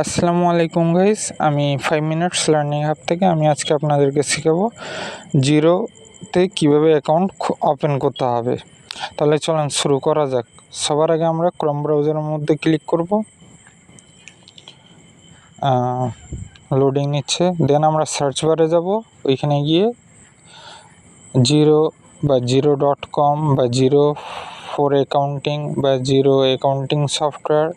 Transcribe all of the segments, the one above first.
আসসালামু আলাইকুম গাইস, আমি 5 মিনিটস লার্নিং হাব থেকে আমি আজকে আপনাদেরকে শেখাবো জিরোতে কিভাবে অ্যাকাউন্ট ওপেন করতে হবে। তাহলে চলেন শুরু করা যাক। সবার আগে আমরা ক্রোম ব্রাউজারের মধ্যে ক্লিক করব, লোডিং নিচ্ছে। দেন আমরা সার্চ বারে যাব, ওইখানে গিয়ে জিরো বা জিরো.com বা জিরো ফর অ্যাকাউন্টিং বা জিরো অ্যাকাউন্টিং সফটওয়্যার,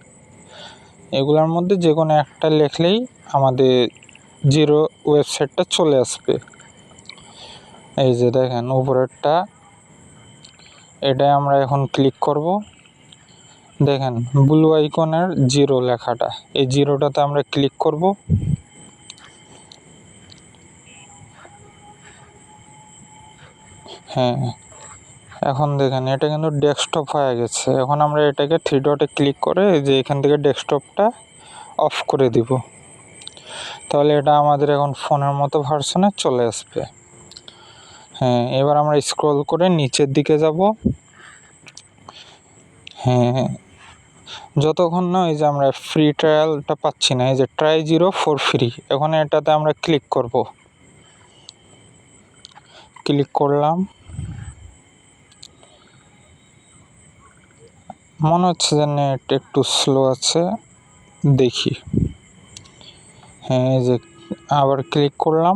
এগুলোর মধ্যে যে কোনো একটা লিখলেই আমাদের জিরো ওয়েবসাইটটা চলে আসবে। এই যে দেখেন উপরেরটা, এটাই আমরা এখন ক্লিক করব। দেখেন ব্লু আইকনের জিরো লেখাটা, এই জিরোটাতে আমরা ক্লিক করব। হ্যাঁ, এখন দেখেন এটা কিন্তু ডেস্কটপ হয়ে গেছে। এখন আমরা এটাকে 3 ডটে ক্লিক করে যে এখান থেকে ডেস্কটপটা অফ করে দিব। তাহলে এটা আমাদের এখন ফোনের মতো ভার্সনে চলে আসবে। হ্যাঁ, এবার আমরা স্ক্রল করে নিচের দিকে যাব। হ্যাঁ, যতক্ষণ না এই যে আমরা ফ্রি ট্রায়ালটা পাচ্ছি না, এই যে ট্রাই জিরো ফর ফ্রি, এখন এটাতে আমরা ক্লিক করব। ক্লিক করলাম, মনে হচ্ছে যে নেট একটু স্লো আছে, দেখি। হ্যাঁ, এই যে আবার ক্লিক করলাম।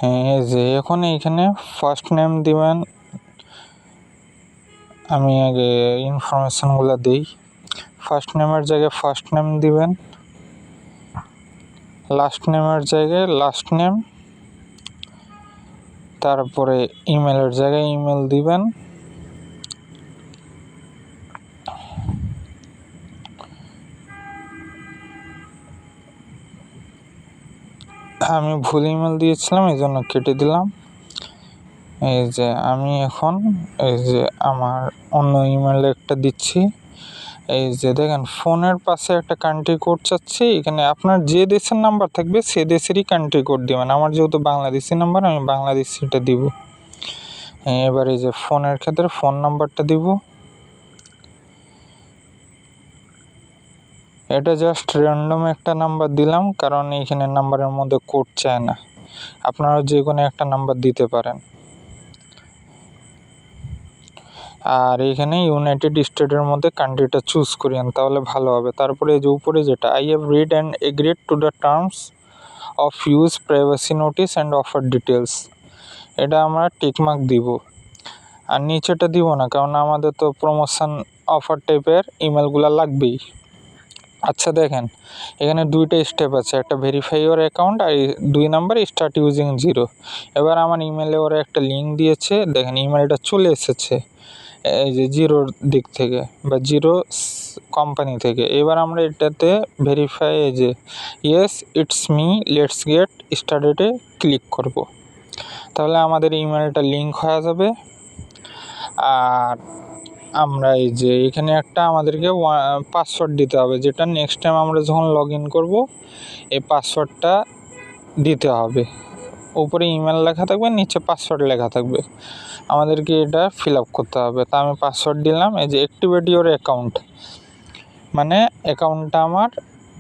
হ্যাঁ, এই যে এখন এইখানে ফার্স্ট নেম দিবেন। আমি আগে ইনফরমেশনগুলো দিই। ফার্স্ট নেমের জায়গায় ফার্স্ট নেম দিবেন, লাস্ট নেমের জায়গায় লাস্ট নেম, তারপরে ইমেলের জায়গায় ইমেল দিবেন। আমি ভুল ইমেল দিয়েছিলাম, এই জন্য কেটে দিলাম। এই যে আমি এখন এই যে আমার অন্য ইমেল একটা দিচ্ছি। এই যে দেখেন ফোনের পাশে একটা কান্ট্রি কোড চাচ্ছি, এখানে আপনার যে দেশের নাম্বার থাকবে সে দেশেরই কান্ট্রি কোড দিবেন। আমার যেহেতু বাংলাদেশি নাম্বার, আমি বাংলাদেশিটা দিব। এবার এই যে ফোনের ক্ষেত্রে ফোন নাম্বারটা দিব। এটা জাস্ট র্যান্ডম একটা নাম্বার দিলাম, কারণ এইখানে নাম্বারের মধ্যে কোড চায় না। আপনারা যে কোনো একটা নাম্বার দিতে পারেন। আর এখানে ইউনাইটেড স্টেটের মধ্যে কান্ট্রিটা চুজ করিয়েন, তাহলে ভালো হবে। তারপরে এই যে উপরে যেটা I have read and agreed to the terms of use privacy notice and offer details, এটা আমরা টিকমার্ক দিব। আর নিচেটা দিব না, কারণ আমাদের তো প্রমোশন অফার টাইপের ইমেলগুলো লাগবেই। আচ্ছা দেখেন, এখানে দুইটা স্টেপ আছে, একটা ভেরিফাই ইওর অ্যাকাউন্ট আর 2 নাম্বার স্টার্ট ইউজিং জিরো। এবার আমার ইমেলে ওরা একটা লিঙ্ক দিয়েছে, দেখেন ইমেলটা চলে এসেছে এই যে জিরোর দিক থেকে বা জিরো কোম্পানি থেকে। এবার আমরা এটাতে ভেরিফাই, এই যে yes it's me let's get স্টার্টেডে ক্লিক করব। তাহলে আমাদের ইমেলটা লিঙ্ক হয়ে যাবে। আর আমরা এই যে এখানে একটা আমাদেরকে পাসওয়ার্ড দিতে হবে, যেটা নেক্সট টাইম আমরা যখন লগ ইন করবো এই পাসওয়ার্ডটা দিতে হবে। উপরে ইমেল লেখা থাকবে, নিচে পাসওয়ার্ড লেখা থাকবে, আমাদেরকে এটা ফিল আপ করতে হবে। তা আমি পাসওয়ার্ড দিলাম। এই যে অ্যাক্টিভেট ইওর অ্যাকাউন্ট, মানে অ্যাকাউন্টটা আমার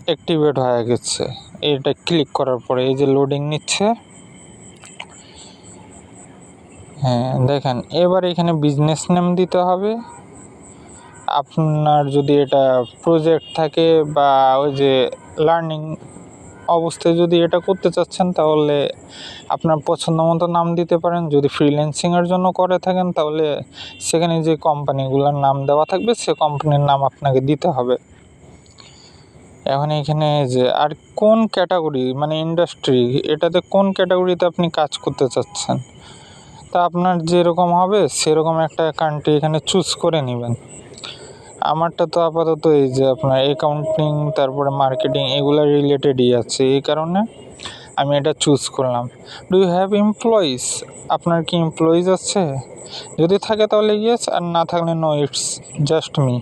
অ্যাক্টিভেট হয়ে গেছে। এটা ক্লিক করার পরে এই যে লোডিং নিচ্ছে। হ্যাঁ দেখেন, এবার এখানে বিজনেস নেম দিতে হবে। আপনার যদি এটা প্রজেক্ট থাকে বা ওই যে লার্নিং অবস্থায় যদি এটা করতে চাচ্ছেন, তাহলে আপনার পছন্দ মতো নাম দিতে পারেন। যদি ফ্রিল্যান্সিংয়ের জন্য করে থাকেন, তাহলে সেখানে যে কোম্পানিগুলোর নাম দেওয়া থাকবে সে কোম্পানির নাম আপনাকে দিতে হবে। এখন এখানে যে আর কোন ক্যাটাগরি, মানে ইন্ডাস্ট্রি, এটাতে কোন ক্যাটাগরিতে আপনি কাজ করতে চাচ্ছেন, তা আপনার যেরকম হবে সেরকম একটা কান্ট্রি এখানে চুজ করে নেবেন। আমারটা তো আপাতত এই যে আপনার অ্যাকাউন্টিং তারপরে মার্কেটিং এগুলো রিলেটেডই আছে, এই কারণে আমি এটা চুজ করলাম। ডু ইউ হ্যাভ এমপ্লয়িজ, আপনার কি এমপ্লয়িজ আছে? যদি থাকে তাহলে ইয়েস, আর না থাকলে নো, ইটস জাস্ট মি।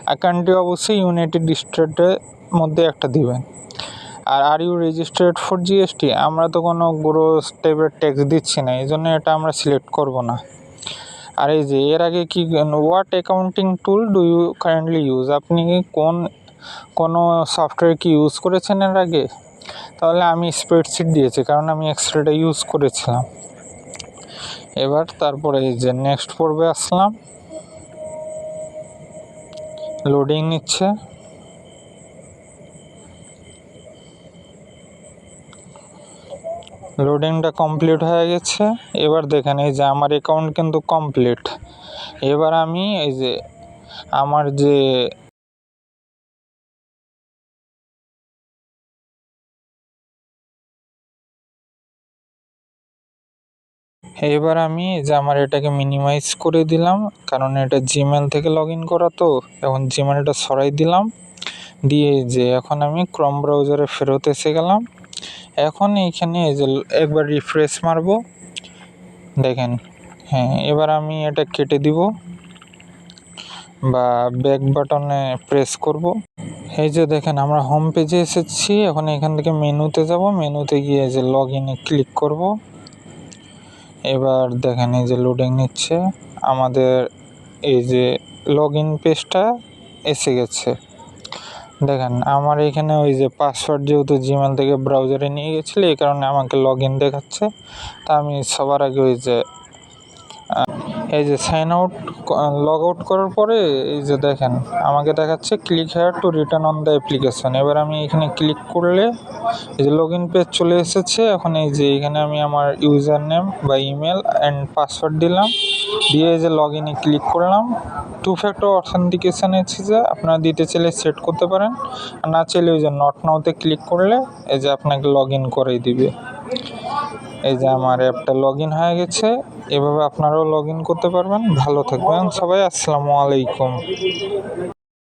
আর কান্ট্রি অবশ্যই ইউনাইটেড স্টেটের মধ্যে একটা দিবেন। Are you registered for GST, আমরা তো কোনো গ্রোস টাইপের ট্যাক্স দিচ্ছি না, এই জন্য এটা আমরা সিলেক্ট করব না। আর এই যে এর আগে কি, what accounting tool do you currently use, আপনি কোন কোনো সফটওয়্যার কি ইউজ করেছেন এর আগে? তাহলে আমি স্প্রেডশিট দিয়েছি, কারণ আমি এক্সেলটা ইউজ করেছিলাম। এবার তারপরে এই যে নেক্সট পর্বে আসলাম, লোডিং নিচ্ছে। লোডিংটা কমপ্লিট হয়ে গেছে। এবার দেখেন এই যে আমার অ্যাকাউন্ট কিন্তু কমপ্লিট। এবার আমি এই যে আমার যে এবার আমি যে আমার এটাকে মিনিমাইজ করে দিলাম, কারণ এটা জিমেল থেকে লগ ইন করা, তো এখন জিমেলটা সরাই দিলাম। দিয়ে যে এখন আমি ক্রোম ব্রাউজারে ফেরত এসে গেলাম। এখন এইখানে এই যে একবার রিফ্রেশ মারবো, দেখেন। হ্যাঁ, এবার আমি এটা কেটে দিব বা ব্যাক বাটনে প্রেস করব। এই যে দেখেন আমরা হোম পেজে এসেছি। এখন এখান থেকে মেনুতে যাব, মেনুতে গিয়ে যে লগ ইনে ক্লিক করব। এবার দেখেন এই যে লোডিং নিচ্ছে, আমাদের এই যে লগ ইন পেজটা এসে গেছে। দেখেন আমার এখানে ওই যে পাসওয়ার্ড যেহেতু জিমেল থেকে ব্রাউজারে নিয়ে গেছিলো, এই কারণে আমাকে লগ ইন দেখাচ্ছে। তা আমি সবার আগে এই যে সাইন আউট লগ আউট করার পরে এই যে দেখেন আমাকে দেখাচ্ছে click here to return on the application. এবার আমি এখানে ক্লিক করলে এই যে লগ ইন পেজ চলে এসেছে। এখন এই যে এখানে আমি আমার ইউজার নেম বা ইমেল অ্যান্ড পাসওয়ার্ড দিলাম, দিয়ে এই যে লগ ইনে ক্লিক করলাম। 2 ফ্যাক্টর অথেন্টিকেশন আছে, যে আপনারা দিতে চাইলে সেট করতে পারেন, আর না চাইলে ওই যে নট নাওতে ক্লিক করলে এই যে আপনাকে লগ ইন করেই দিবে। এই যে আমার অ্যাপটা লগ ইন হয়ে গেছে। এভাবে আপনারাও লগ ইন করতে পারবেন। ভালো থাকবেন সবাই, আসসালামু আলাইকুম।